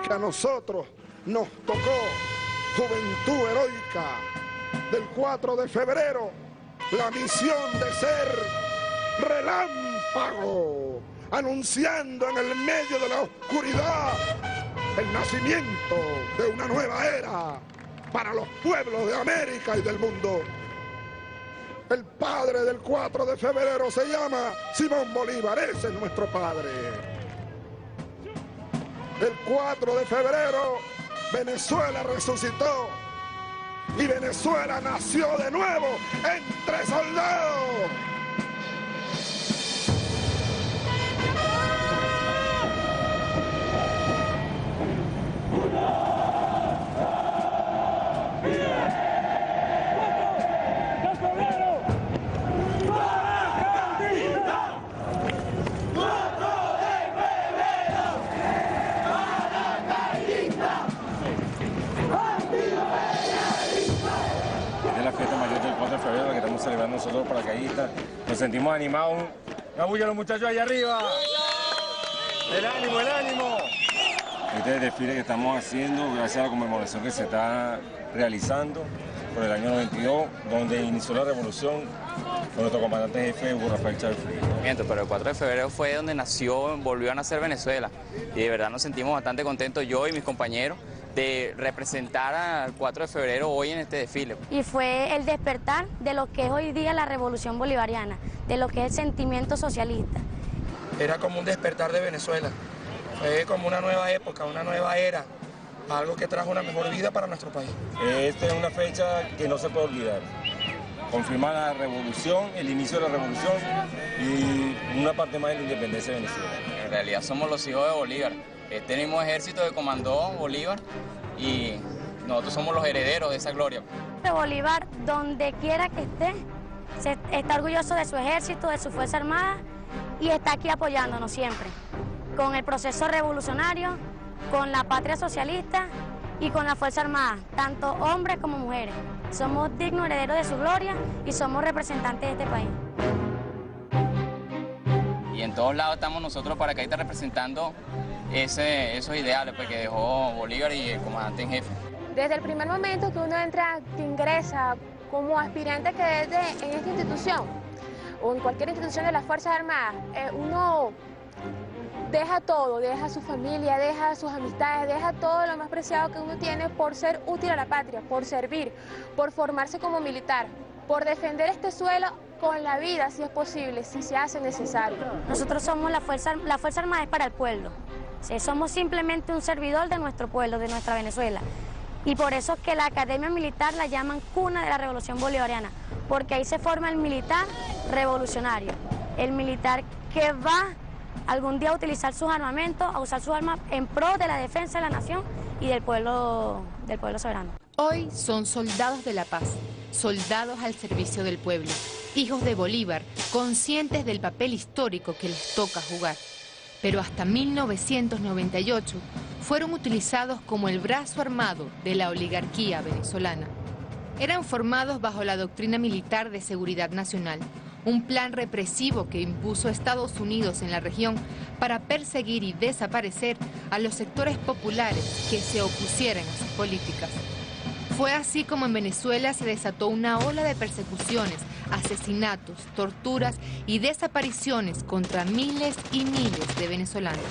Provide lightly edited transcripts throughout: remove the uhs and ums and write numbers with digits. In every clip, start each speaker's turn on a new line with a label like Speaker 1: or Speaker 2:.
Speaker 1: Que a nosotros nos tocó Juventud Heroica del 4 de febrero, la misión de ser relámpago, anunciando en el medio de la oscuridad el nacimiento de una nueva era para los pueblos de América y del mundo. El padre del 4 de febrero se llama Simón Bolívar, ese es nuestro padre. El 4 de febrero Venezuela resucitó y Venezuela nació de nuevo entre soldados.
Speaker 2: Que estamos celebrando nosotros paracaidistas, nos sentimos animados. ¡Una bulla a los muchachos allá arriba! ¡El ánimo, el ánimo! Este desfile que estamos haciendo, gracias a la conmemoración que se está realizando por el año 92, donde inició la revolución con nuestro comandante jefe Hugo Rafael Chávez Frías.
Speaker 3: Pero el 4 de febrero fue donde volvió a nacer Venezuela, y de verdad nos sentimos bastante contentos, yo y mis compañeros, de representar al 4 de febrero hoy en este desfile.
Speaker 4: Y fue el despertar de lo que es hoy día la revolución bolivariana, de lo que es el sentimiento socialista.
Speaker 5: Era como un despertar de Venezuela, fue como una nueva época, una nueva era, algo que trajo una mejor vida para nuestro país.
Speaker 2: Esta es una fecha que no se puede olvidar. Confirmar la revolución, el inicio de la revolución y una parte más de la independencia de Venezuela.
Speaker 3: En realidad somos los hijos de Bolívar. Este mismo ejército que comandó Bolívar y nosotros somos los herederos de esa gloria.
Speaker 4: Bolívar, donde quiera que esté, está orgulloso de su ejército, de su Fuerza Armada y está aquí apoyándonos siempre, con el proceso revolucionario, con la patria socialista y con la Fuerza Armada, tanto hombres como mujeres. Somos dignos herederos de su gloria y somos representantes de este país.
Speaker 3: Y en todos lados estamos nosotros paracaidistas representando esos ideales pues, que dejó Bolívar y el comandante en jefe.
Speaker 6: Desde el primer momento que uno entra, que ingresa como aspirante que es en esta institución o en cualquier institución de las Fuerzas Armadas, uno deja todo, deja su familia, deja sus amistades, deja todo lo más preciado que uno tiene por ser útil a la patria, por servir, por formarse como militar, por defender este suelo con la vida si es posible, si se hace necesario.
Speaker 4: Nosotros somos la Fuerza Armada es para el pueblo. Sí, somos simplemente un servidor de nuestro pueblo, de nuestra Venezuela. Y por eso es que la Academia Militar la llaman cuna de la Revolución Bolivariana, porque ahí se forma el militar revolucionario, el militar que va algún día a utilizar sus armamentos, a usar sus armas en pro de la defensa de la nación y del pueblo soberano.
Speaker 7: Hoy son soldados de la paz, soldados al servicio del pueblo, hijos de Bolívar, conscientes del papel histórico que les toca jugar. Pero hasta 1998 fueron utilizados como el brazo armado de la oligarquía venezolana. Eran formados bajo la doctrina militar de seguridad nacional, un plan represivo que impuso Estados Unidos en la región para perseguir y desaparecer a los sectores populares que se opusieran a sus políticas. Fue así como en Venezuela se desató una ola de persecuciones, asesinatos, torturas y desapariciones contra miles y miles de venezolanos.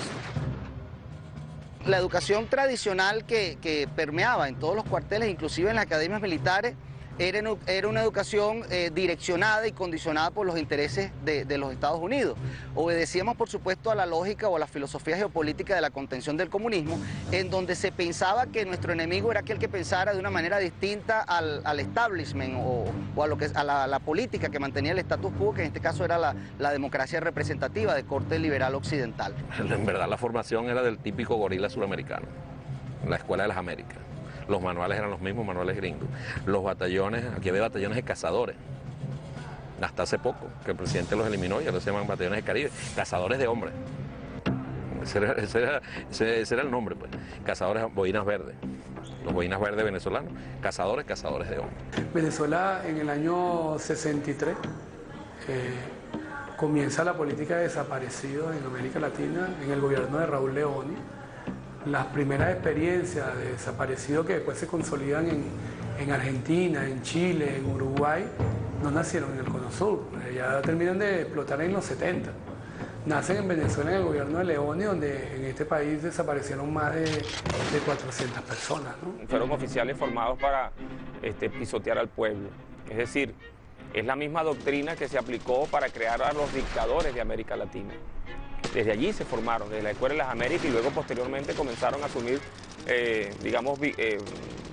Speaker 8: La educación tradicional que permeaba en todos los cuarteles, inclusive en las academias militares, era una educación direccionada y condicionada por los intereses de los Estados Unidos. Obedecíamos, por supuesto, a la lógica o a la filosofía geopolítica de la contención del comunismo, en donde se pensaba que nuestro enemigo era aquel que pensara de una manera distinta al establishment o a la política que mantenía el status quo, que en este caso era la democracia representativa de corte liberal occidental.
Speaker 9: En verdad la formación era del típico gorila suramericano, la Escuela de las Américas. Los manuales eran los mismos manuales gringos. Los batallones, aquí había batallones de cazadores. Hasta hace poco, que el presidente los eliminó y ahora se llaman batallones de Caribe. Cazadores de hombres. Ese era el nombre, pues. Cazadores, boinas verdes. Los boinas verdes venezolanos. Cazadores de hombres.
Speaker 10: Venezuela en el año 63 comienza la política de desaparecidos en América Latina en el gobierno de Raúl Leoni. Las primeras experiencias de desaparecidos que después se consolidan en Argentina, en Chile, en Uruguay, no nacieron en el Cono Sur, ya terminan de explotar en los 70. Nacen en Venezuela en el gobierno de Leoni, donde en este país desaparecieron más de 400 personas, ¿no?
Speaker 11: Fueron oficiales formados para pisotear al pueblo. Es decir, es la misma doctrina que se aplicó para crear a los dictadores de América Latina. Desde allí se formaron, desde la Escuela de las Américas, y luego posteriormente comenzaron a asumir,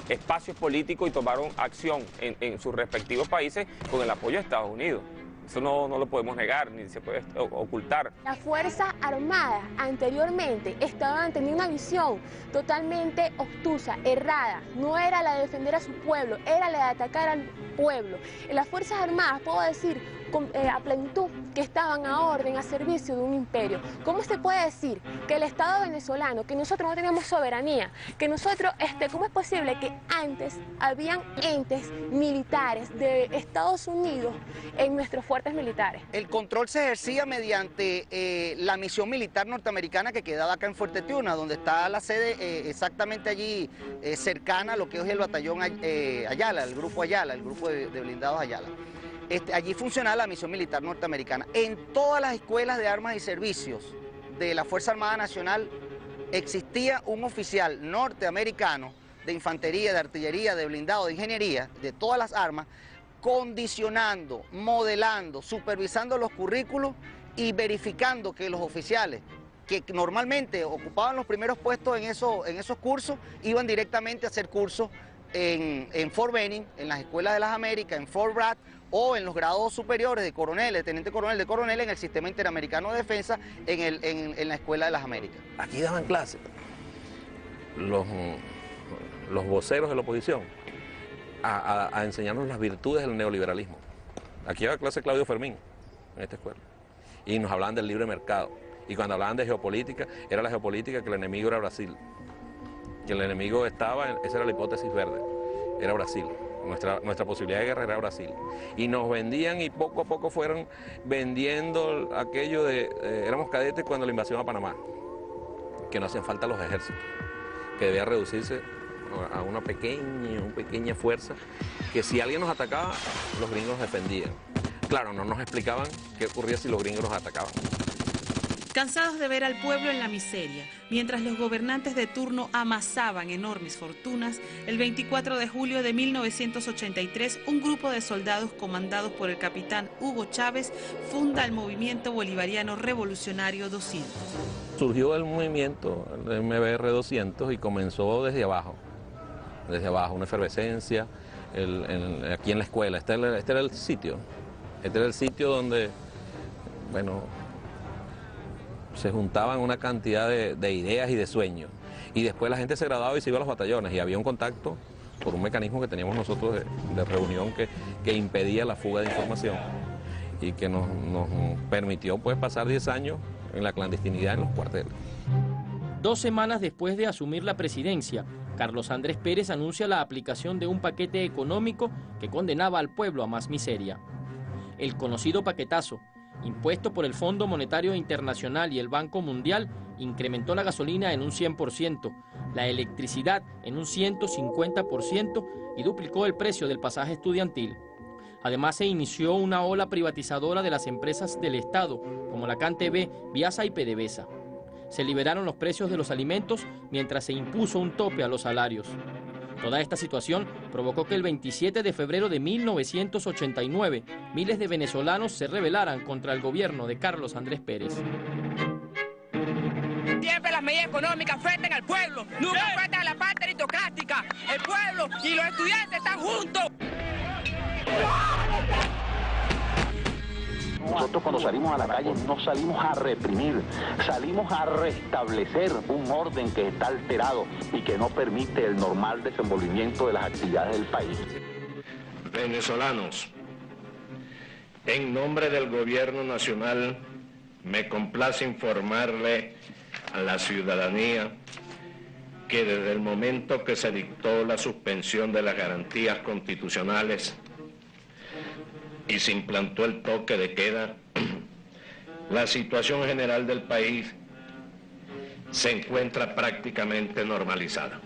Speaker 11: espacios políticos y tomaron acción en sus respectivos países con el apoyo de Estados Unidos. Eso no lo podemos negar, ni se puede ocultar.
Speaker 6: Las Fuerzas Armadas anteriormente tenían una visión totalmente obtusa, errada. No era la de defender a su pueblo, era la de atacar al pueblo. En las Fuerzas Armadas, puedo decir a plenitud, que estaban a orden, a servicio de un imperio. ¿Cómo se puede decir que el Estado venezolano, que nosotros no teníamos soberanía, que nosotros, ¿cómo es posible que antes habían entes militares de Estados Unidos en nuestros fuertes militares?
Speaker 8: El control se ejercía mediante la misión militar norteamericana que quedaba acá en Fuerte Tiuna, donde está la sede exactamente allí, cercana a lo que es el batallón Ayala, el grupo de blindados Ayala. Allí funcionaba la misión militar norteamericana. En todas las escuelas de armas y servicios de la Fuerza Armada Nacional existía un oficial norteamericano de infantería, de artillería, de blindado, de ingeniería, de todas las armas, condicionando, modelando, supervisando los currículos y verificando que los oficiales que normalmente ocupaban los primeros puestos en esos cursos iban directamente a hacer cursos en Fort Benning, en las escuelas de las Américas, en Fort Bragg, o en los grados superiores de coronel, de teniente coronel, de coronel en el Sistema Interamericano de Defensa, en la Escuela de las Américas.
Speaker 9: Aquí daban clases los voceros de la oposición a enseñarnos las virtudes del neoliberalismo. Aquí daba clase Claudio Fermín en esta escuela y nos hablaban del libre mercado. Y cuando hablaban de geopolítica, era la geopolítica que el enemigo era Brasil. Que el enemigo esa era la hipótesis verde, era Brasil. Nuestra posibilidad de guerra era Brasil. Y nos vendían y poco a poco fueron vendiendo aquello de... éramos cadetes cuando la invasión a Panamá, que no hacían falta los ejércitos, que debía reducirse a una pequeña fuerza, que si alguien nos atacaba, los gringos defendían. Claro, no nos explicaban qué ocurría si los gringos nos atacaban.
Speaker 12: Cansados de ver al pueblo en la miseria, mientras los gobernantes de turno amasaban enormes fortunas, el 24 de julio de 1983, un grupo de soldados comandados por el capitán Hugo Chávez funda el Movimiento Bolivariano Revolucionario 200.
Speaker 9: Surgió el movimiento, el MBR 200, y comenzó desde abajo, una efervescencia, aquí en la escuela. Este era el sitio donde, bueno, se juntaban una cantidad de ideas y de sueños. Y después la gente se graduaba y se iba a los batallones y había un contacto por un mecanismo que teníamos nosotros de reunión que impedía la fuga de información y que nos permitió pues pasar 10 años en la clandestinidad en los cuarteles.
Speaker 13: 2 semanas después de asumir la presidencia, Carlos Andrés Pérez anuncia la aplicación de un paquete económico que condenaba al pueblo a más miseria. El conocido paquetazo, impuesto por el Fondo Monetario Internacional y el Banco Mundial, incrementó la gasolina en un 100%, la electricidad en un 150% y duplicó el precio del pasaje estudiantil. Además, se inició una ola privatizadora de las empresas del Estado, como la CanTV, Viasa y PDVSA. Se liberaron los precios de los alimentos mientras se impuso un tope a los salarios. Toda esta situación provocó que el 27 de febrero de 1989 miles de venezolanos se rebelaran contra el gobierno de Carlos Andrés Pérez.
Speaker 14: Siempre las medidas económicas afectan al pueblo, nunca afectan a la parte aristocrática. El pueblo y los estudiantes están juntos.
Speaker 15: Nosotros cuando salimos a la calle no salimos a reprimir, salimos a restablecer un orden que está alterado y que no permite el normal desenvolvimiento de las actividades del país.
Speaker 16: Venezolanos, en nombre del Gobierno Nacional, me complace informarle a la ciudadanía que desde el momento que se dictó la suspensión de las garantías constitucionales y se implantó el toque de queda, la situación general del país se encuentra prácticamente normalizada.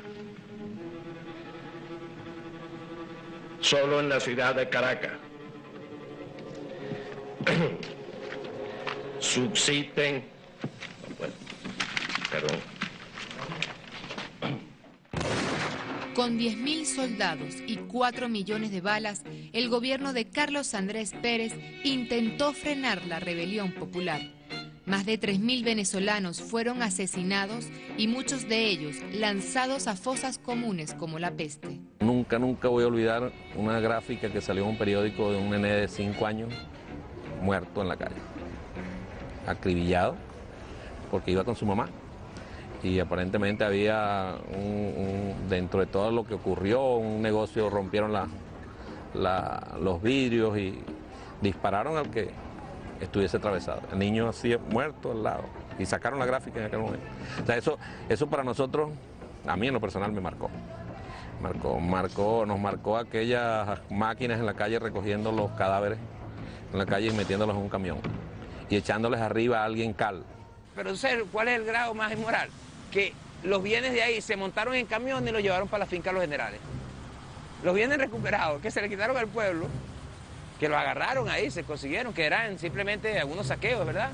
Speaker 16: Solo en la ciudad de Caracas subsisten,
Speaker 7: Con 10.000 soldados y 4 millones de balas, el gobierno de Carlos Andrés Pérez intentó frenar la rebelión popular. Más de 3.000 venezolanos fueron asesinados y muchos de ellos lanzados a fosas comunes como la peste.
Speaker 9: Nunca voy a olvidar una gráfica que salió en un periódico de un nene de 5 años muerto en la calle, acribillado porque iba con su mamá. Y aparentemente había dentro de todo lo que ocurrió, un negocio, rompieron los vidrios y dispararon al que estuviese atravesado. El niño así muerto al lado. Y sacaron la gráfica en aquel momento. O sea, eso para nosotros, a mí en lo personal me marcó. Nos marcó aquellas máquinas en la calle recogiendo los cadáveres en la calle y metiéndolos en un camión. Y echándoles arriba a alguien cal.
Speaker 14: Pero ¿cuál es el grado más inmoral? Que los bienes de ahí se montaron en camión y los llevaron para la finca de los generales. Los bienes recuperados, que se le quitaron al pueblo, que los agarraron ahí, se consiguieron, que eran simplemente algunos saqueos, ¿verdad?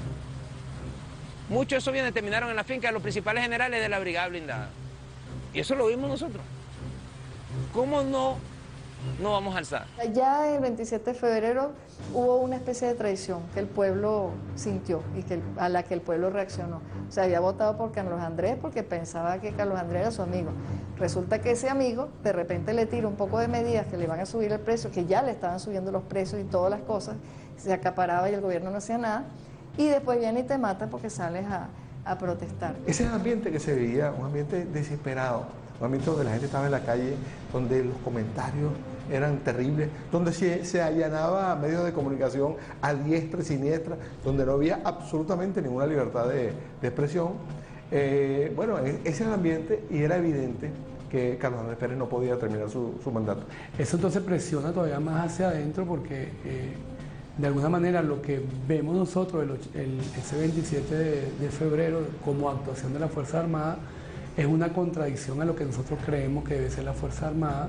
Speaker 14: Muchos de esos bienes terminaron en la finca de los principales generales de la brigada blindada. Y eso lo vimos nosotros. ¿Cómo no vamos a alzar?
Speaker 17: Ya el 27 de febrero hubo una especie de traición que el pueblo sintió y a la que el pueblo reaccionó. O sea, había votado por Carlos Andrés porque pensaba que Carlos Andrés era su amigo. Resulta que ese amigo de repente le tira un poco de medidas que le van a subir el precio, que ya le estaban subiendo los precios y todas las cosas, se acaparaba y el gobierno no hacía nada, y después viene y te mata porque sales a protestar.
Speaker 18: Ese es el ambiente que se veía, un ambiente desesperado, un ambiente donde la gente estaba en la calle, donde los comentarios eran terribles, donde se allanaba medios de comunicación a diestra y siniestra, donde no había absolutamente ninguna libertad de expresión. Bueno, ese es el ambiente y era evidente que Carlos Andrés Pérez no podía terminar su mandato.
Speaker 10: Eso entonces presiona todavía más hacia adentro porque de alguna manera lo que vemos nosotros ese 27 de febrero como actuación de la Fuerza Armada es una contradicción a lo que nosotros creemos que debe ser la Fuerza Armada,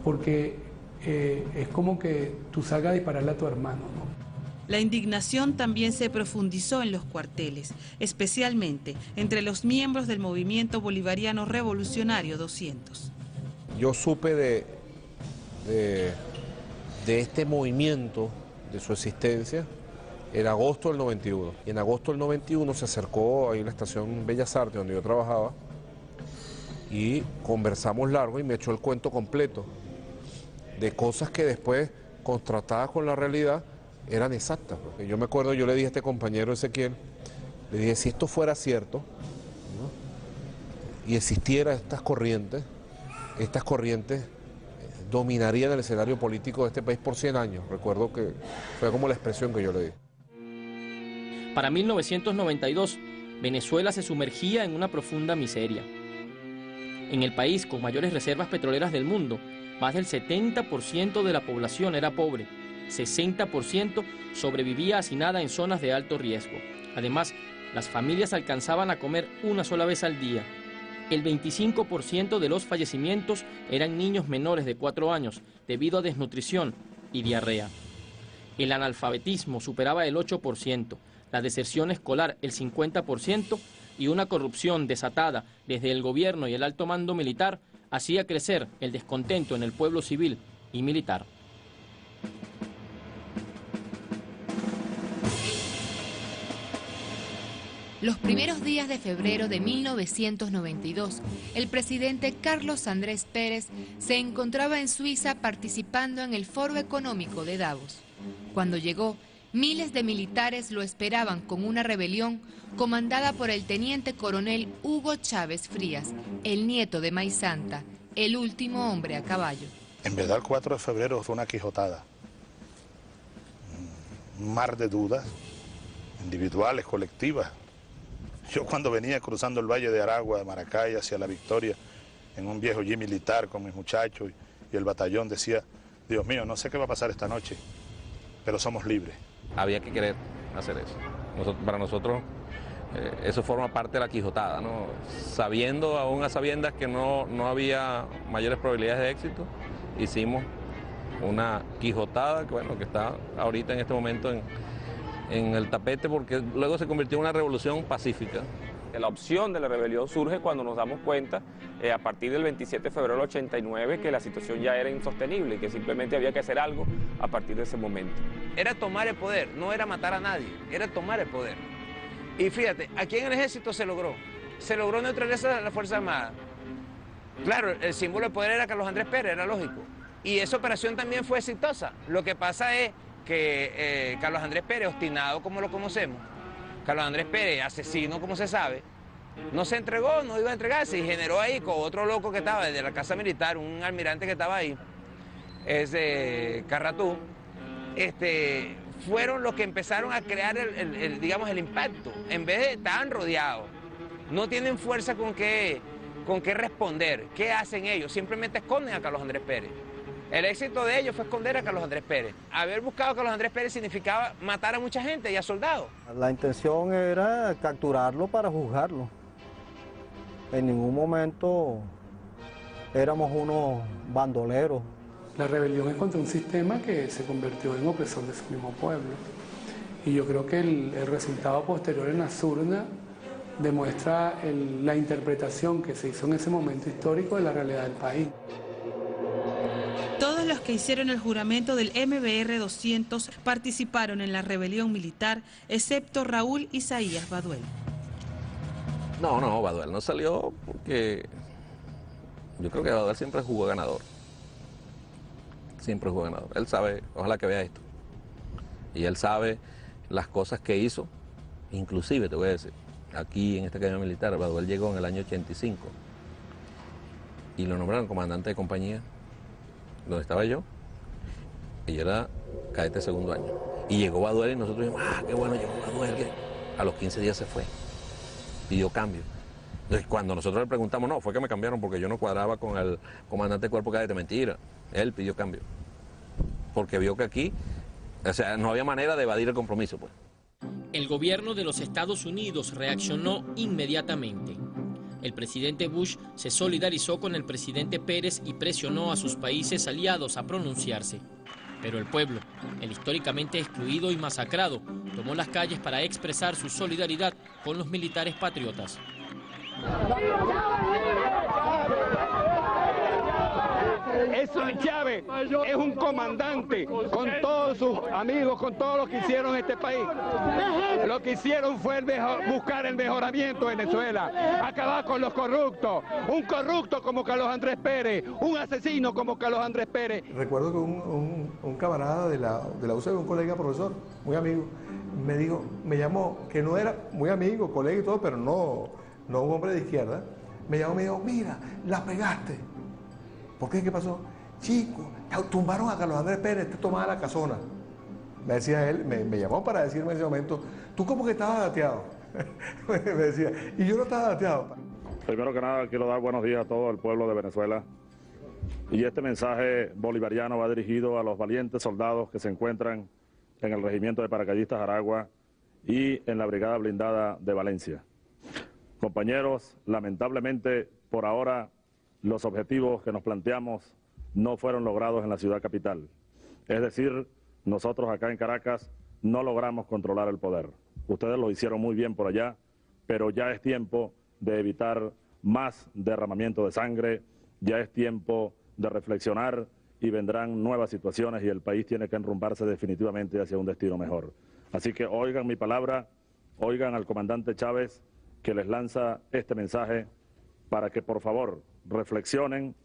Speaker 10: porque es como que tú salgas a dispararle a tu hermano, ¿no?
Speaker 12: La indignación también se profundizó en los cuarteles, especialmente entre los miembros del Movimiento Bolivariano Revolucionario 200.
Speaker 19: Yo supe de este movimiento, de su existencia, en agosto del 91. Y en agosto del 91 se acercó ahí a la estación Bellas Artes, donde yo trabajaba, y conversamos largo y me echó el cuento completo de cosas que después, contrastadas con la realidad, eran exactas. Porque yo me acuerdo, yo le dije a este compañero Ezequiel, le dije, si esto fuera cierto, ¿no?, y existiera estas corrientes dominarían el escenario político de este país por 100 años. Recuerdo que fue como la expresión que yo le di.
Speaker 13: Para 1992, Venezuela se sumergía en una profunda miseria. En el país con mayores reservas petroleras del mundo, más del 70% de la población era pobre, 60% sobrevivía hacinada en zonas de alto riesgo. Además, las familias alcanzaban a comer una sola vez al día. El 25% de los fallecimientos eran niños menores de 4 años debido a desnutrición y diarrea. El analfabetismo superaba el 8%, la deserción escolar el 50% y una corrupción desatada desde el gobierno y el alto mando militar hacía crecer el descontento en el pueblo civil y militar.
Speaker 7: Los primeros días de febrero de 1992, el presidente Carlos Andrés Pérez se encontraba en Suiza participando en el Foro Económico de Davos. Cuando llegó, miles de militares lo esperaban con una rebelión comandada por el teniente coronel Hugo Chávez Frías, el nieto de Maysanta, el último hombre a caballo.
Speaker 20: En verdad el 4 de febrero fue una quijotada, un mar de dudas, individuales, colectivas. Yo cuando venía cruzando el Valle de Aragua, de Maracay, hacia La Victoria, en un viejo jeep militar con mis muchachos y el batallón, decía, Dios mío, no sé qué va a pasar esta noche, pero somos libres.
Speaker 9: Había que querer hacer eso. Para nosotros eso forma parte de la quijotada, ¿no? Sabiendo, aún a sabiendas que no había mayores probabilidades de éxito, hicimos una quijotada que, bueno, que está ahorita en este momento en el tapete, porque luego se convirtió en una revolución pacífica.
Speaker 11: La opción de la rebelión surge cuando nos damos cuenta, a partir del 27 de febrero del 89, que la situación ya era insostenible y que simplemente había que hacer algo a partir de ese momento.
Speaker 14: Era tomar el poder, no era matar a nadie, era tomar el poder. Y fíjate, aquí en el ejército se logró neutralizar a la Fuerza Armada. Claro, el símbolo de poder era Carlos Andrés Pérez, era lógico. Y esa operación también fue exitosa. Lo que pasa es que Carlos Andrés Pérez, obstinado como lo conocemos, Carlos Andrés Pérez, asesino como se sabe, no se entregó, no iba a entregarse y generó ahí con otro loco que estaba desde la Casa Militar, un almirante que estaba ahí, Carratú, fueron los que empezaron a crear digamos, el impacto. En vez de estaban rodeados, no tienen fuerza con qué responder. ¿Qué hacen ellos? Simplemente esconden a Carlos Andrés Pérez. El éxito de ellos fue esconder a Carlos Andrés Pérez. Haber buscado a Carlos Andrés Pérez significaba matar a mucha gente y a soldados.
Speaker 21: La intención era capturarlo para juzgarlo. En ningún momento éramos unos bandoleros.
Speaker 10: La rebelión es contra un sistema que se convirtió en opresor de su mismo pueblo. Y yo creo que el resultado posterior en las urnas demuestra la interpretación que se hizo en ese momento histórico de la realidad del país.
Speaker 12: Todos los que hicieron el juramento del MBR 200 participaron en la rebelión militar, excepto Raúl Isaías Baduel.
Speaker 9: No, Baduel no salió porque yo creo que Baduel siempre jugó ganador. Siempre jugó ganador. Él sabe, ojalá que vea esto. Y él sabe las cosas que hizo. Inclusive, te voy a decir, aquí en esta academia militar, Baduel llegó en el año 85 y lo nombraron comandante de compañía, donde estaba yo, y yo era cadete segundo año. Y llegó Baduel y nosotros dijimos, qué bueno, llegó Baduel, que a los 15 días se fue, pidió cambio. Entonces cuando nosotros le preguntamos, no, fue que me cambiaron porque yo no cuadraba con el comandante de cuerpo cadete. Mentira, él pidió cambio, porque vio que aquí, o sea, no había manera de evadir el compromiso, pues.
Speaker 13: El gobierno de los Estados Unidos reaccionó inmediatamente. El presidente Bush se solidarizó con el presidente Pérez y presionó a sus países aliados a pronunciarse. Pero el pueblo, el históricamente excluido y masacrado, tomó las calles para expresar su solidaridad con los militares patriotas.
Speaker 22: Eso es Chávez, es un comandante con todos sus amigos, con todos los que hicieron este país. Lo que hicieron fue buscar el mejoramiento de Venezuela, acabar con los corruptos, un corrupto como Carlos Andrés Pérez, un asesino como Carlos Andrés Pérez.
Speaker 18: Recuerdo que un camarada de la UCB, un colega profesor, muy amigo, me llamó, que no era muy amigo, colega y todo, pero no un hombre de izquierda, me llamó y me dijo, mira, la pegaste. ¿Por qué? ¿Qué pasó? Chico, tumbaron a Carlos Andrés Pérez, te tomaba la casona. Me decía él, me llamó para decirme en ese momento, tú como que estabas dateado. Me decía, y yo no estaba dateado.
Speaker 23: Primero que nada, quiero dar buenos días a todo el pueblo de Venezuela. Y este mensaje bolivariano va dirigido a los valientes soldados que se encuentran en el Regimiento de Paracaidistas Aragua y en la Brigada Blindada de Valencia. Compañeros, lamentablemente, por ahora, los objetivos que nos planteamos no fueron logrados en la ciudad capital. Es decir, nosotros acá en Caracas no logramos controlar el poder. Ustedes lo hicieron muy bien por allá, pero ya es tiempo de evitar más derramamiento de sangre, ya es tiempo de reflexionar y vendrán nuevas situaciones y el país tiene que enrumbarse definitivamente hacia un destino mejor. Así que oigan mi palabra, oigan al comandante Chávez que les lanza este mensaje para que por favor reflexionen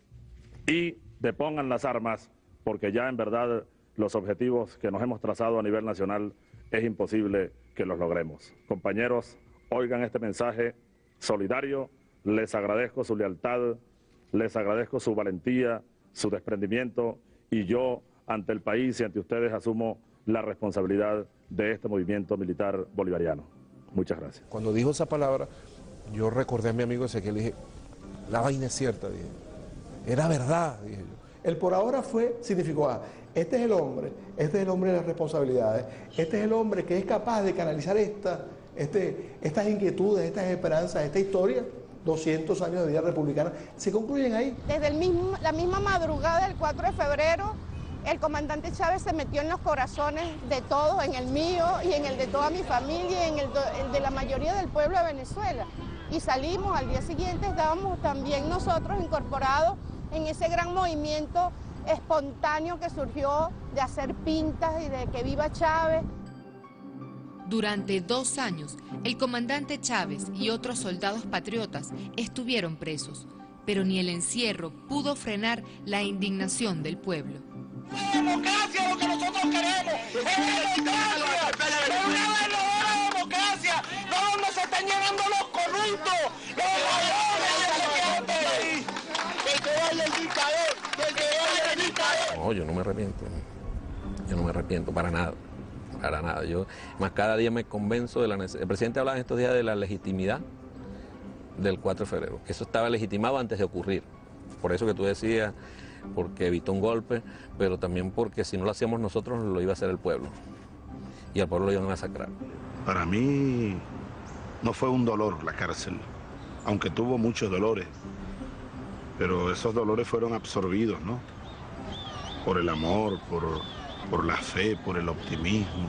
Speaker 23: y depongan las armas, porque ya en verdad los objetivos que nos hemos trazado a nivel nacional es imposible que los logremos. Compañeros, oigan este mensaje solidario, les agradezco su lealtad, les agradezco su valentía, su desprendimiento, y yo ante el país y ante ustedes asumo la responsabilidad de este movimiento militar bolivariano. Muchas gracias.
Speaker 19: Cuando dijo esa palabra, yo recordé a mi amigo Ezequiel y dije, la vaina es cierta, dije. Era verdad, dije yo.
Speaker 18: El por ahora significó, este es el hombre de las responsabilidades, este es el hombre que es capaz de canalizar estas inquietudes, estas esperanzas, esta historia. 200 años de vida republicana, se concluyen ahí.
Speaker 1: Desde la misma madrugada del 4 de febrero, el comandante Chávez se metió en los corazones de todos, en el mío y en el de toda mi familia, y en el de la mayoría del pueblo de Venezuela. Y salimos, al día siguiente estábamos también nosotros incorporados en ese gran movimiento espontáneo que surgió de hacer pintas y de que viva Chávez.
Speaker 7: Durante 2 años, el comandante Chávez y otros soldados patriotas estuvieron presos, pero ni el encierro pudo frenar la indignación del pueblo.
Speaker 2: Democracia es lo que nosotros queremos, es democracia, pero una verdadera democracia, no donde se están llenando los corruptos, los ladrones, que vaya el dictador, que vaya el dictador.
Speaker 9: No, yo no me arrepiento para nada. Para nada, yo más cada día me convenzo de la necesidad. El presidente hablaba en estos días de la legitimidad del 4 de febrero, que eso estaba legitimado antes de ocurrir, por eso que tú decías, porque evitó un golpe, pero también porque si no lo hacíamos nosotros lo iba a hacer el pueblo, y al pueblo lo iban a masacrar.
Speaker 20: Para mí no fue un dolor la cárcel, aunque tuvo muchos dolores, pero esos dolores fueron absorbidos, ¿no? Por el amor, por la fe, por el optimismo.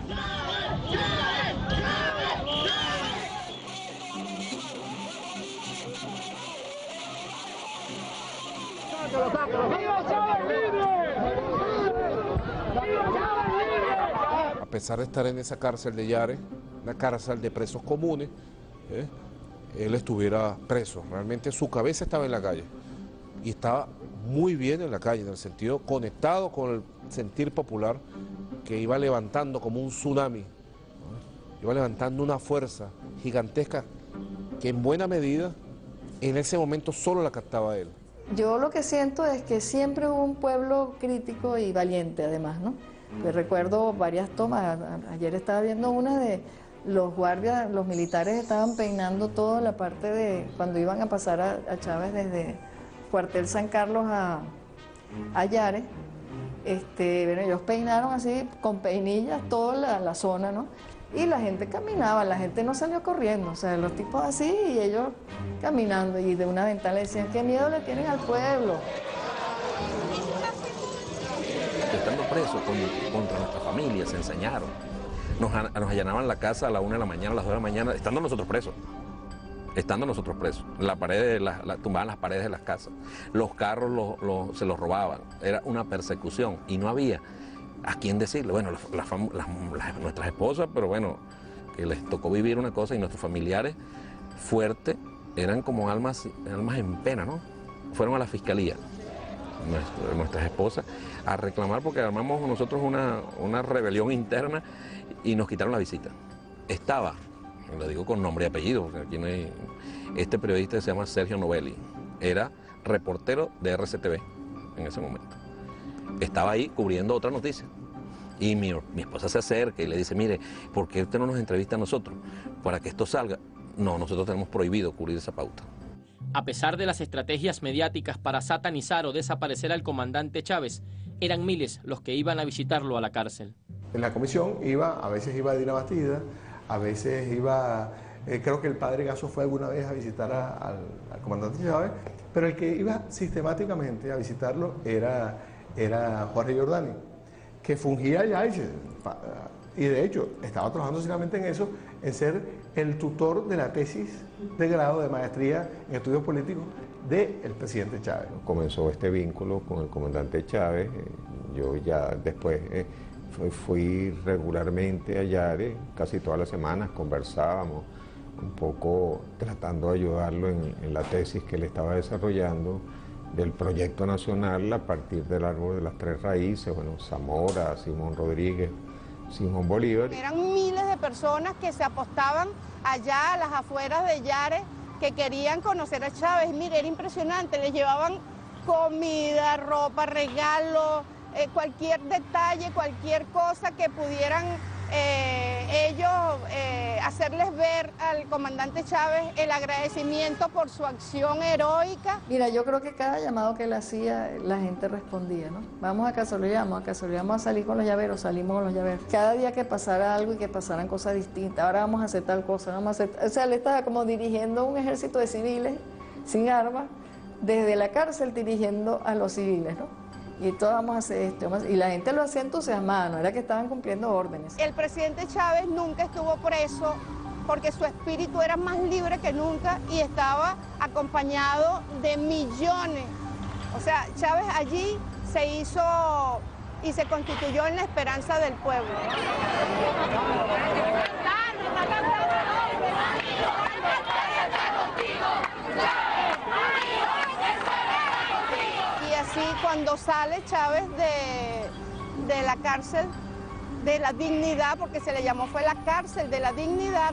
Speaker 19: A pesar de estar en esa cárcel de Yare, una cárcel de presos comunes, él estuviera preso. Realmente su cabeza estaba en la calle y estaba muy bien en la calle, en el sentido conectado con el sentir popular que iba levantando como un tsunami, ¿no? Iba levantando una fuerza gigantesca que en buena medida en ese momento solo la captaba él.
Speaker 17: Yo lo que siento es que siempre hubo un pueblo crítico y valiente además, ¿no? Pues recuerdo varias tomas, ayer estaba viendo una de los guardias, los militares estaban peinando toda la parte de cuando iban a pasar a Chávez desde Cuartel San Carlos a Yare. Bueno, ellos peinaron así con peinillas toda la zona, ¿no? Y la gente caminaba, la gente no salió corriendo, o sea, los tipos así y ellos caminando, y de una ventana le decían, ¿qué miedo le tienen al pueblo?
Speaker 9: Estando presos contra nuestra familia, se enseñaron. Nos allanaban la casa a la 1 de la mañana, a las 2 de la mañana, estando nosotros presos. Tumbaban las paredes de las casas. Los carros se los robaban. Era una persecución y no había a quién decirle. Bueno, nuestras esposas, pero bueno, que les tocó vivir una cosa, y nuestros familiares fuertes eran como almas en pena, ¿no? Fueron a la fiscalía, nuestras esposas, a reclamar porque armamos nosotros una rebelión interna y nos quitaron la visita. Estaba, lo digo con nombre y apellido, porque aquí no hay... Este periodista que se llama Sergio Novelli, era reportero de RCTV en ese momento. Estaba ahí cubriendo otra noticia. Y mi esposa se acerca y le dice, mire, ¿por qué usted no nos entrevista a nosotros para que esto salga? No, nosotros tenemos prohibido cubrir esa pauta.
Speaker 13: A pesar de las estrategias mediáticas para satanizar o desaparecer al comandante Chávez, eran miles los que iban a visitarlo a la cárcel.
Speaker 18: En la comisión a veces iba Dina Bastida, a veces iba, creo que el padre Gasso fue alguna vez a visitar al comandante Chávez, pero el que iba sistemáticamente a visitarlo era Jorge Giordani, que fungía allá y de hecho estaba trabajando solamente en eso, en ser el tutor de la tesis de grado de maestría en estudios políticos del presidente Chávez.
Speaker 3: Comenzó este vínculo con el comandante Chávez. Yo ya después fui regularmente a Yare, casi todas las semanas conversábamos, un poco tratando de ayudarlo en la tesis que él estaba desarrollando del proyecto nacional a partir del árbol de las tres raíces, bueno, Zamora, Simón Rodríguez, Simón Bolívar.
Speaker 1: Eran miles de personas que se apostaban allá a las afueras de Yare, que querían conocer a Chávez. Mire, era impresionante, les llevaban comida, ropa, regalos, cualquier detalle, cualquier cosa que pudieran ellos hacerles ver al comandante Chávez el agradecimiento por su acción heroica.
Speaker 17: Mira, yo creo que cada llamado que él hacía, la gente respondía, ¿no? Vamos a Cazolilla, vamos a salir con los llaveros, salimos con los llaveros. Cada día que pasara algo y que pasaran cosas distintas, ahora vamos a hacer tal cosa, vamos a hacer... O sea, él estaba como dirigiendo un ejército de civiles sin armas, desde la cárcel dirigiendo a los civiles, ¿no? Y todos vamos a hacer esto, y la gente lo hacía entusiasmada, no era que estaban cumpliendo órdenes.
Speaker 1: El presidente Chávez nunca estuvo preso porque su espíritu era más libre que nunca y estaba acompañado de millones. O sea, Chávez allí se hizo y se constituyó en la esperanza del pueblo. Así cuando sale Chávez de la cárcel de la dignidad, porque se le llamó fue la cárcel de la dignidad,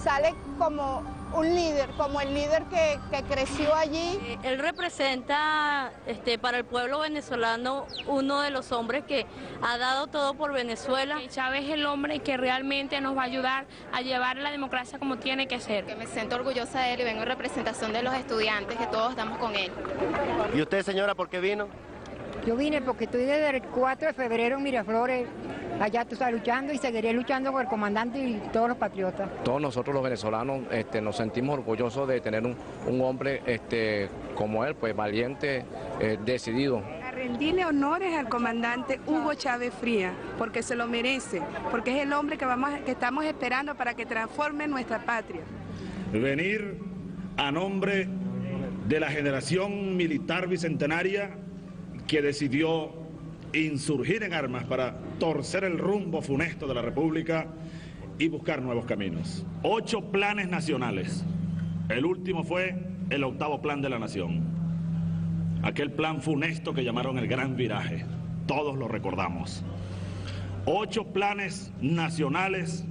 Speaker 1: sale como un líder, como el líder que creció allí.
Speaker 4: Él representa para el pueblo venezolano uno de los hombres que ha dado todo por Venezuela.
Speaker 6: Chávez es el hombre que realmente nos va a ayudar a llevar la democracia como tiene que ser.
Speaker 5: Me siento orgullosa de él y vengo en representación de los estudiantes que todos estamos con él.
Speaker 24: ¿Y usted, señora, por qué vino?
Speaker 25: Yo vine porque estoy desde el 4 de febrero en Miraflores, allá tú estás luchando y seguiré luchando con el comandante y todos los patriotas.
Speaker 26: Todos nosotros los venezolanos nos sentimos orgullosos de tener un hombre como él, pues valiente, decidido.
Speaker 27: A rendirle honores al comandante Hugo Chávez Frías, porque se lo merece, porque es el hombre que estamos esperando para que transforme nuestra patria.
Speaker 23: Venir a nombre de la generación militar bicentenaria que decidió insurgir en armas para torcer el rumbo funesto de la República y buscar nuevos caminos. 8 planes nacionales. El último fue el 8º plan de la nación. Aquel plan funesto que llamaron el Gran Viraje. Todos lo recordamos. 8 planes nacionales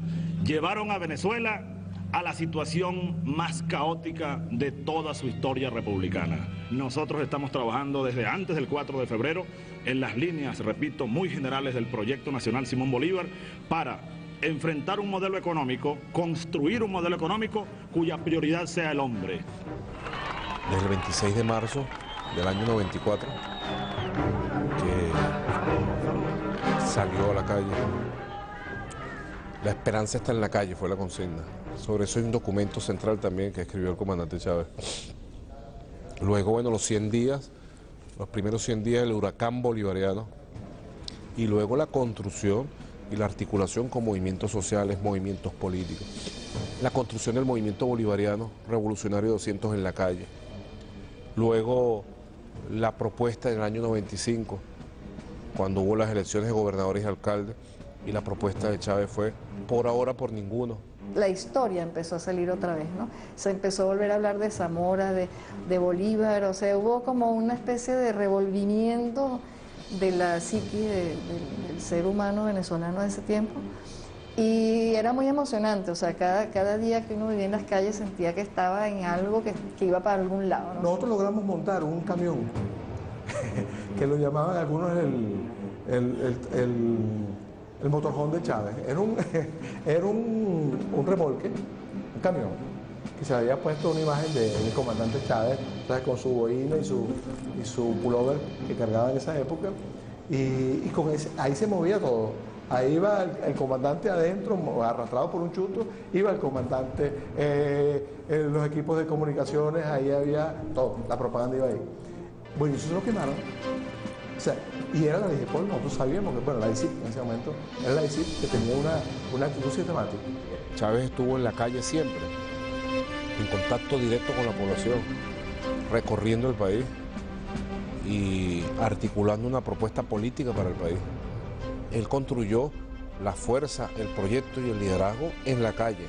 Speaker 23: llevaron a Venezuela a la situación más caótica de toda su historia republicana. Nosotros estamos trabajando desde antes del 4 de febrero en las líneas, repito, muy generales del Proyecto Nacional Simón Bolívar para enfrentar un modelo económico, construir un modelo económico cuya prioridad sea el hombre.
Speaker 19: Desde el 26 de marzo del año 94, que salió a la calle. La esperanza está en la calle, fue la consigna. Sobre eso hay un documento central también que escribió el comandante Chávez. Luego, bueno, los primeros 100 días del huracán bolivariano, y luego la construcción y la articulación con movimientos sociales, movimientos políticos. La construcción del movimiento bolivariano, revolucionario 200 en la calle. Luego, la propuesta en el año 95, cuando hubo las elecciones de gobernadores y alcaldes, y la propuesta de Chávez fue, por ahora, por ninguno.
Speaker 17: La historia empezó a salir otra vez, ¿no? Se empezó a volver a hablar de Zamora, de Bolívar, o sea, hubo como una especie de revolvimiento de la psique del ser humano venezolano de ese tiempo. Y era muy emocionante, o sea, cada día que uno vivía en las calles sentía que estaba en algo que iba para algún lado, ¿no?
Speaker 18: Nosotros logramos montar un camión, que lo llamaban algunos el motorhome de Chávez. Era un remolque, un camión, que se había puesto una imagen del comandante Chávez, ¿sabes? Con su boina y su pullover que cargaba en esa época, y con ahí se movía todo. Ahí iba el comandante adentro, arrastrado por un chuto, iba el comandante, los equipos de comunicaciones, ahí había todo, la propaganda iba ahí. Bueno, eso se lo quemaron. O sea, y era la DIGEPOL, nosotros sabíamos que, bueno, la DICIT en ese momento, era la DICIT que tenía una actitud sistemática.
Speaker 19: Chávez estuvo en la calle siempre, en contacto directo con la población, recorriendo el país y articulando una propuesta política para el país. Él construyó la fuerza, el proyecto y el liderazgo en la calle,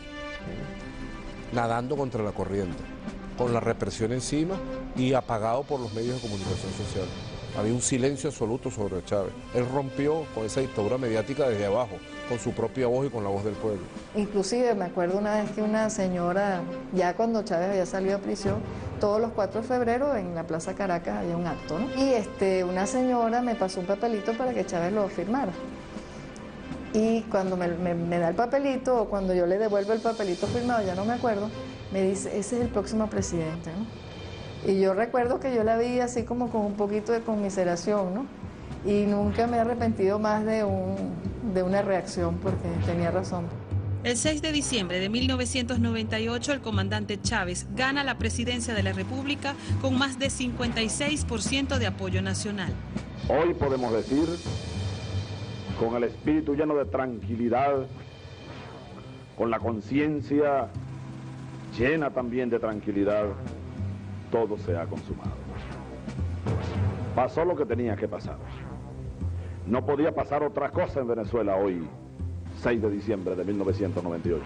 Speaker 19: nadando contra la corriente, con la represión encima y apagado por los medios de comunicación social. Había un silencio absoluto sobre Chávez. Él rompió con esa dictadura mediática desde abajo, con su propia voz y con la voz del pueblo.
Speaker 17: Inclusive me acuerdo una vez que una señora, ya cuando Chávez había salido a prisión, todos los 4 de febrero en la Plaza Caracas había un acto, ¿no? Y una señora me pasó un papelito para que Chávez lo firmara. Y cuando me da el papelito, o cuando yo le devuelvo el papelito firmado, ya no me acuerdo, me dice, ese es el próximo presidente, ¿no? Y yo recuerdo que yo la vi así como con un poquito de conmiseración, ¿no? Y nunca me he arrepentido más de una reacción, porque tenía razón.
Speaker 12: El 6 de diciembre de 1998, el comandante Chávez gana la presidencia de la República con más de 56% de apoyo nacional.
Speaker 23: Hoy podemos decir, con el espíritu lleno de tranquilidad, con la conciencia llena también de tranquilidad, todo se ha consumado. Pasó lo que tenía que pasar. No podía pasar otra cosa en Venezuela hoy, 6 de diciembre de 1998.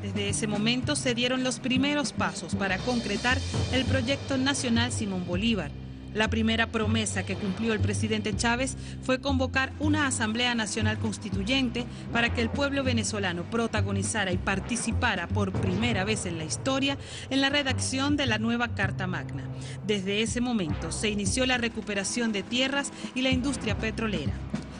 Speaker 12: Desde ese momento se dieron los primeros pasos para concretar el proyecto nacional Simón Bolívar. La primera promesa que cumplió el presidente Chávez fue convocar una Asamblea Nacional Constituyente para que el pueblo venezolano protagonizara y participara por primera vez en la historia en la redacción de la nueva Carta Magna. Desde ese momento se inició la recuperación de tierras y la industria petrolera.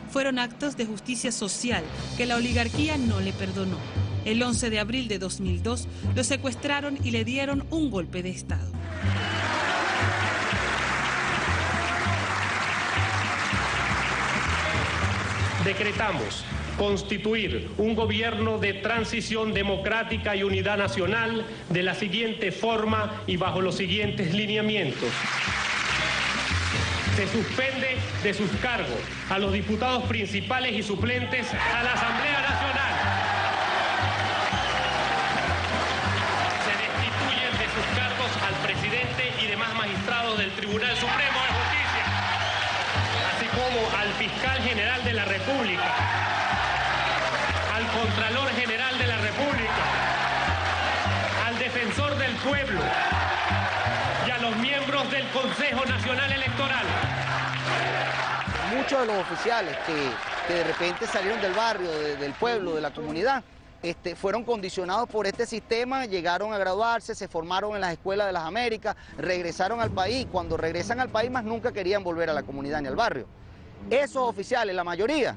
Speaker 12: Fueron actos de justicia social que la oligarquía no le perdonó. El 11 de abril de 2002 lo secuestraron y le dieron un golpe de Estado.
Speaker 8: Decretamos constituir un gobierno de transición democrática y unidad nacional de la siguiente forma y bajo los siguientes lineamientos. Se suspende de sus cargos a los diputados principales y suplentes a la Asamblea Nacional. Se destituyen de sus cargos al presidente y demás magistrados del Tribunal Supremo de Justicia, así como al fiscal general de la República, al Contralor General de la República, al Defensor del Pueblo y a los miembros del Consejo Nacional Electoral.
Speaker 10: Muchos de los oficiales que de repente salieron del barrio, del pueblo, de la comunidad, fueron condicionados por este sistema, llegaron a graduarse, se formaron en las escuelas de las Américas, regresaron al país. Cuando regresan al país más nunca querían volver a la comunidad ni al barrio. Esos oficiales, la mayoría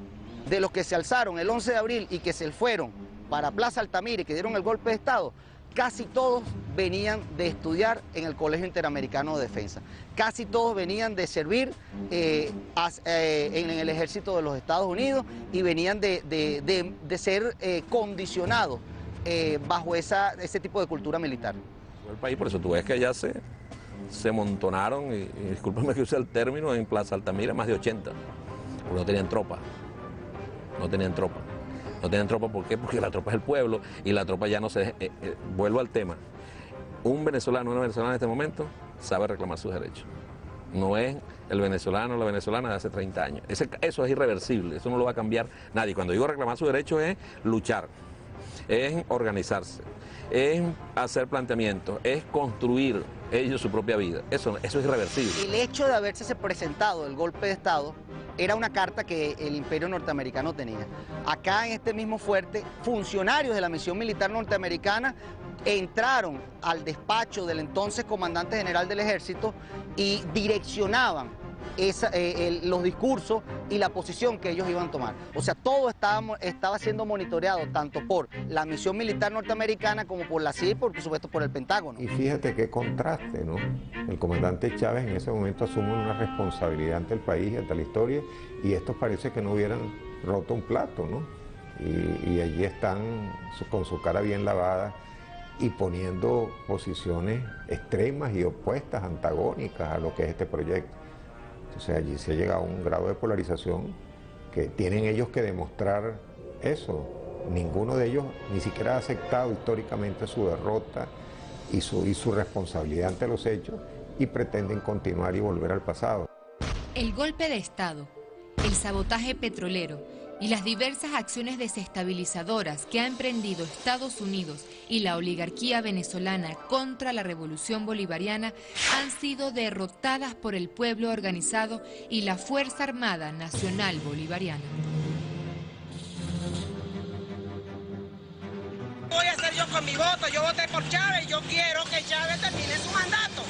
Speaker 10: de los que se alzaron el 11 de abril y que se fueron para Plaza Altamira y que dieron el golpe de Estado, casi todos venían de estudiar en el Colegio Interamericano de Defensa. Casi todos venían de servir en el ejército de los Estados Unidos y venían de ser condicionados bajo ese tipo de cultura militar.
Speaker 9: El país, por eso tú ves que allá se montonaron, y discúlpame que use el término, en Plaza Altamira más de 80, porque no tenían tropa, no tenían tropa. No tienen tropa, ¿por qué? Porque la tropa es el pueblo y la tropa ya no se... vuelvo al tema. Un venezolano, una venezolana en este momento sabe reclamar sus derechos. No es el venezolano o la venezolana de hace 30 años. Eso es irreversible, eso no lo va a cambiar nadie. Cuando digo reclamar sus derechos es luchar, es organizarse, es hacer planteamientos, es construir ellos su propia vida. Eso es irreversible.
Speaker 10: El hecho de haberse presentado el golpe de Estado era una carta que el imperio norteamericano tenía. Acá en este mismo fuerte, funcionarios de la misión militar norteamericana entraron al despacho del entonces comandante general del ejército y direccionaban los discursos y la posición que ellos iban a tomar. O sea, todo estaba siendo monitoreado tanto por la misión militar norteamericana como por la CIA y por supuesto por el Pentágono.
Speaker 3: Y fíjate qué contraste, ¿no? El comandante Chávez en ese momento asume una responsabilidad ante el país, ante la historia, y estos parece que no hubieran roto un plato, ¿no? Y allí están con su cara bien lavada y poniendo posiciones extremas y opuestas, antagónicas a lo que es este proyecto. Entonces allí se ha llegado a un grado de polarización que tienen ellos que demostrar eso. Ninguno de ellos ni siquiera ha aceptado históricamente su derrota y su responsabilidad ante los hechos y pretenden continuar y volver al pasado.
Speaker 7: El golpe de Estado, el sabotaje petrolero y las diversas acciones desestabilizadoras que ha emprendido Estados Unidos y la oligarquía venezolana contra la revolución bolivariana han sido derrotadas por el pueblo organizado y la Fuerza Armada Nacional Bolivariana.
Speaker 2: ¿Qué voy a hacer yo con mi voto? Yo voté por Chávez y yo quiero que Chávez termine su mandato.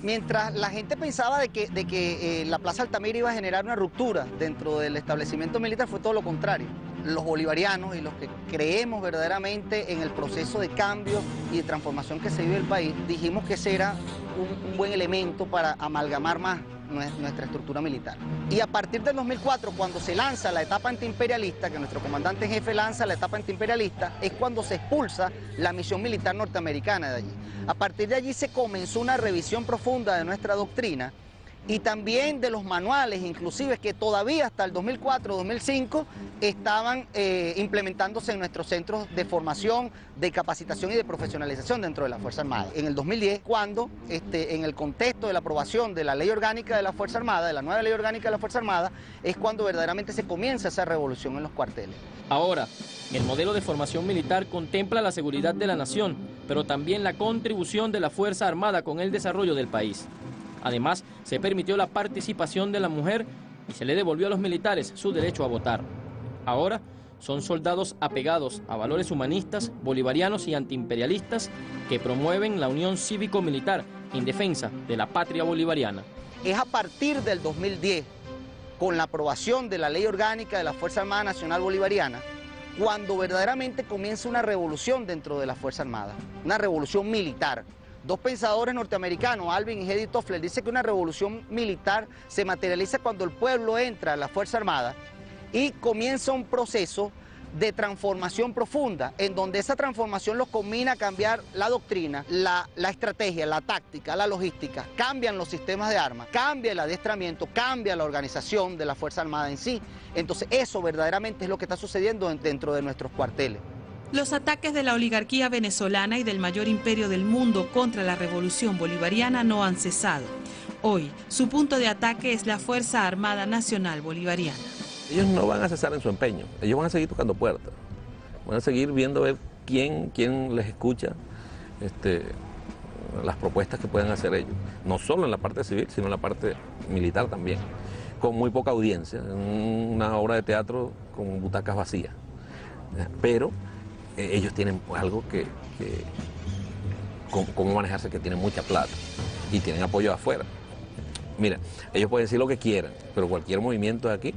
Speaker 10: Mientras la gente pensaba de que la Plaza Altamira iba a generar una ruptura dentro del establecimiento militar, fue todo lo contrario. Los bolivarianos y los que creemos verdaderamente en el proceso de cambio y de transformación que se vive el país, dijimos que ese era un buen elemento para amalgamar más nuestra estructura militar. Y a partir del 2004, cuando se lanza la etapa antiimperialista, que nuestro comandante en jefe lanza la etapa antiimperialista, es cuando se expulsa la misión militar norteamericana de allí. A partir de allí se comenzó una revisión profunda de nuestra doctrina y también de los manuales, inclusive que todavía hasta el 2004-2005 estaban implementándose en nuestros centros de formación, de capacitación y de profesionalización dentro de la Fuerza Armada. En el 2010, cuando en el contexto de la aprobación de la Ley Orgánica de la Fuerza Armada, de la nueva Ley Orgánica de la Fuerza Armada, es cuando verdaderamente se comienza esa revolución en los cuarteles.
Speaker 13: Ahora, el modelo de formación militar contempla la seguridad de la nación, pero también la contribución de la Fuerza Armada con el desarrollo del país. Además, se permitió la participación de la mujer y se le devolvió a los militares su derecho a votar. Ahora son soldados apegados a valores humanistas, bolivarianos y antiimperialistas que promueven la unión cívico-militar en defensa de la patria bolivariana.
Speaker 10: Es a partir del 2010, con la aprobación de la Ley Orgánica de la Fuerza Armada Nacional Bolivariana, cuando verdaderamente comienza una revolución dentro de la Fuerza Armada, una revolución militar. Dos pensadores norteamericanos, Alvin y Hedy Toffler, dicen que una revolución militar se materializa cuando el pueblo entra a la Fuerza Armada y comienza un proceso de transformación profunda, en donde esa transformación los combina a cambiar la doctrina, la estrategia, la táctica, la logística, cambian los sistemas de armas, cambia el adiestramiento, cambia la organización de la Fuerza Armada en sí. Entonces eso verdaderamente es lo que está sucediendo dentro de nuestros cuarteles.
Speaker 12: Los ataques de la oligarquía venezolana y del mayor imperio del mundo contra la revolución bolivariana no han cesado. Hoy, su punto de ataque es la Fuerza Armada Nacional Bolivariana.
Speaker 9: Ellos no van a cesar en su empeño, ellos van a seguir tocando puertas, van a seguir viendo a ver quién les escucha las propuestas que pueden hacer ellos, no solo en la parte civil, sino en la parte militar también, con muy poca audiencia, en una obra de teatro con butacas vacías, pero ellos tienen algo cómo manejarse, que tienen mucha plata y tienen apoyo de afuera. Mira, ellos pueden decir lo que quieran, pero cualquier movimiento de aquí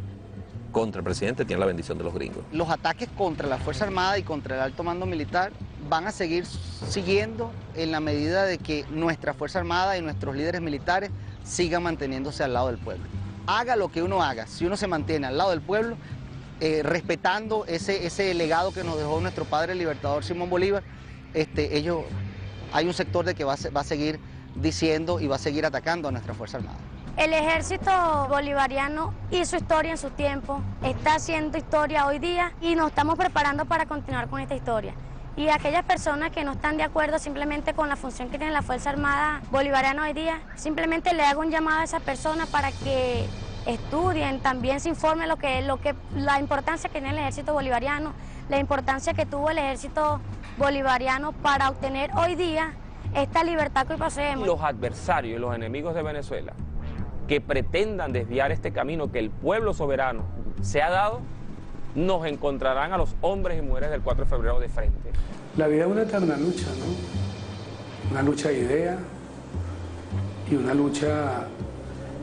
Speaker 9: contra el presidente tiene la bendición de los gringos.
Speaker 10: Los ataques contra la Fuerza Armada y contra el alto mando militar van a seguir siguiendo en la medida de que nuestra Fuerza Armada y nuestros líderes militares sigan manteniéndose al lado del pueblo. Haga lo que uno haga, si uno se mantiene al lado del pueblo, respetando ese legado que nos dejó nuestro padre el libertador Simón Bolívar, hay un sector de que va a seguir diciendo y va a seguir atacando a nuestra Fuerza Armada.
Speaker 11: El ejército bolivariano hizo historia en su tiempo, está haciendo historia hoy día y nos estamos preparando para continuar con esta historia. Y aquellas personas que no están de acuerdo simplemente con la función que tiene la Fuerza Armada bolivariana hoy día, simplemente le hago un llamado a esas personas para que estudien, también se informen la importancia que tiene el ejército bolivariano, la importancia que tuvo el ejército bolivariano para obtener hoy día esta libertad que hoy poseemos.
Speaker 14: Los adversarios y los enemigos de Venezuela que pretendan desviar este camino que el pueblo soberano se ha dado, nos encontrarán a los hombres y mujeres del 4 de febrero de frente.
Speaker 15: La vida es una eterna lucha, ¿no? Una lucha de ideas y una lucha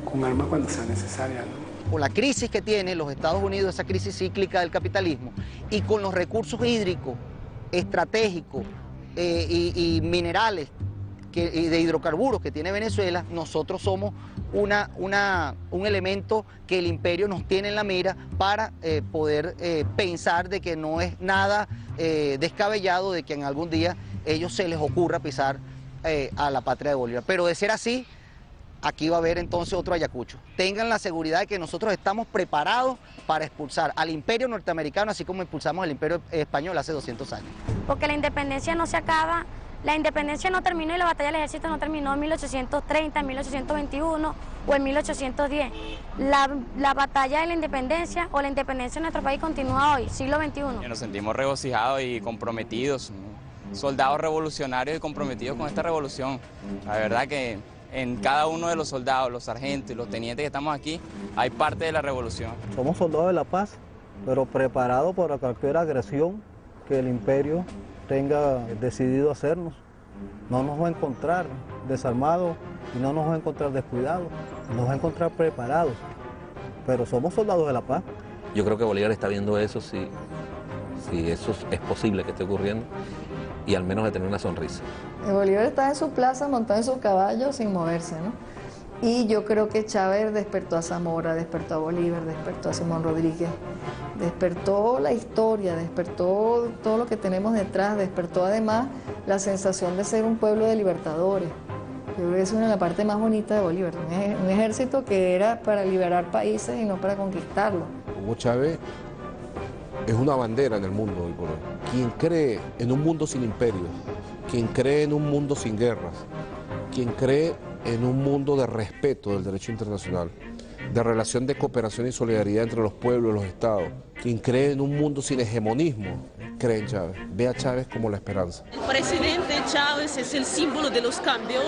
Speaker 15: con armas cuando sea necesaria, ¿no?
Speaker 10: Con la crisis que tiene los Estados Unidos, esa crisis cíclica del capitalismo, y con los recursos hídricos, estratégicos y minerales de hidrocarburos que tiene Venezuela, nosotros somos un elemento que el imperio nos tiene en la mira para poder pensar de que no es nada descabellado de que en algún día ellos se les ocurra pisar a la patria de Bolívar. Pero de ser así, aquí va a haber entonces otro Ayacucho. Tengan la seguridad de que nosotros estamos preparados para expulsar al imperio norteamericano, así como expulsamos al imperio español hace 200 años.
Speaker 11: Porque la independencia no se acaba, la independencia no terminó y la batalla del ejército no terminó en 1830, en 1821 o en 1810. La batalla de la independencia o la independencia de nuestro país continúa hoy, siglo XXI.
Speaker 1: Nos sentimos regocijados y comprometidos, ¿no? Soldados revolucionarios y comprometidos con esta revolución. La verdad que en cada uno de los soldados, los sargentos y los tenientes que estamos aquí, hay parte de la revolución.
Speaker 4: Somos soldados de la paz, pero preparados para cualquier agresión que el imperio tenga decidido hacernos. No nos va a encontrar desarmados y no nos va a encontrar descuidados, nos va a encontrar preparados, pero somos soldados de la paz.
Speaker 9: Yo creo que Bolívar está viendo eso, si eso es posible que esté ocurriendo, y al menos de tener una sonrisa.
Speaker 17: Bolívar está en su plaza montado en su caballo sin moverse, ¿no? Y yo creo que Chávez despertó a Zamora, despertó a Bolívar, despertó a Simón Rodríguez, despertó la historia, despertó todo lo que tenemos detrás, despertó además la sensación de ser un pueblo de libertadores. Yo creo que esa es una de las partes más bonitas de Bolívar, un ejército que era para liberar países y no para conquistarlos.
Speaker 19: Hugo Chávez es una bandera en el mundo hoy por hoy. Quien cree en un mundo sin imperios, quien cree en un mundo sin guerras, quien cree en un mundo de respeto del derecho internacional, de relación de cooperación y solidaridad entre los pueblos y los estados, quien cree en un mundo sin hegemonismo, cree en Chávez, ve a Chávez como la esperanza.
Speaker 6: El presidente Chávez es el símbolo de los cambios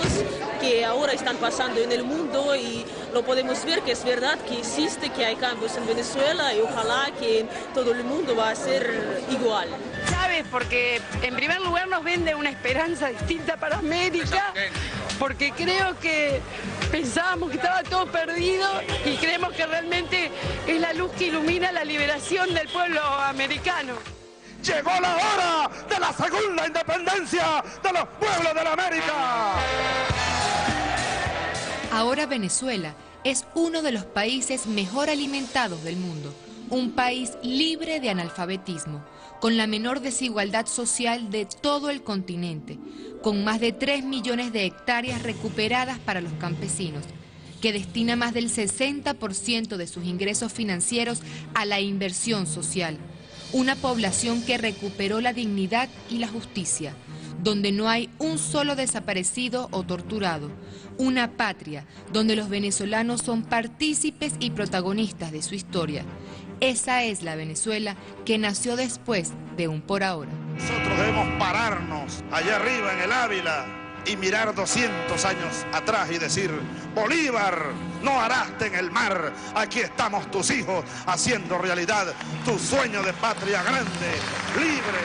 Speaker 6: que ahora están pasando en el mundo y lo podemos ver que es verdad que existe, que hay cambios en Venezuela y ojalá que en todo el mundo va a ser igual.
Speaker 27: Chávez, porque en primer lugar nos vende una esperanza distinta para América, porque creo que pensábamos que estaba todo perdido y creemos que realmente es la luz que ilumina la liberación del pueblo americano.
Speaker 2: Llegó la hora de la segunda independencia de los pueblos de la América.
Speaker 7: Ahora Venezuela es uno de los países mejor alimentados del mundo, un país libre de analfabetismo, con la menor desigualdad social de todo el continente, con más de 3 millones de hectáreas recuperadas para los campesinos, que destina más del 60% de sus ingresos financieros a la inversión social, una población que recuperó la dignidad y la justicia, donde no hay un solo desaparecido o torturado, una patria donde los venezolanos son partícipes y protagonistas de su historia. Esa es la Venezuela que nació después de un por ahora.
Speaker 2: Nosotros debemos pararnos allá arriba en el Ávila y mirar 200 años atrás y decir: Bolívar, no araste en el mar, aquí estamos tus hijos haciendo realidad tu sueño de patria grande, libre,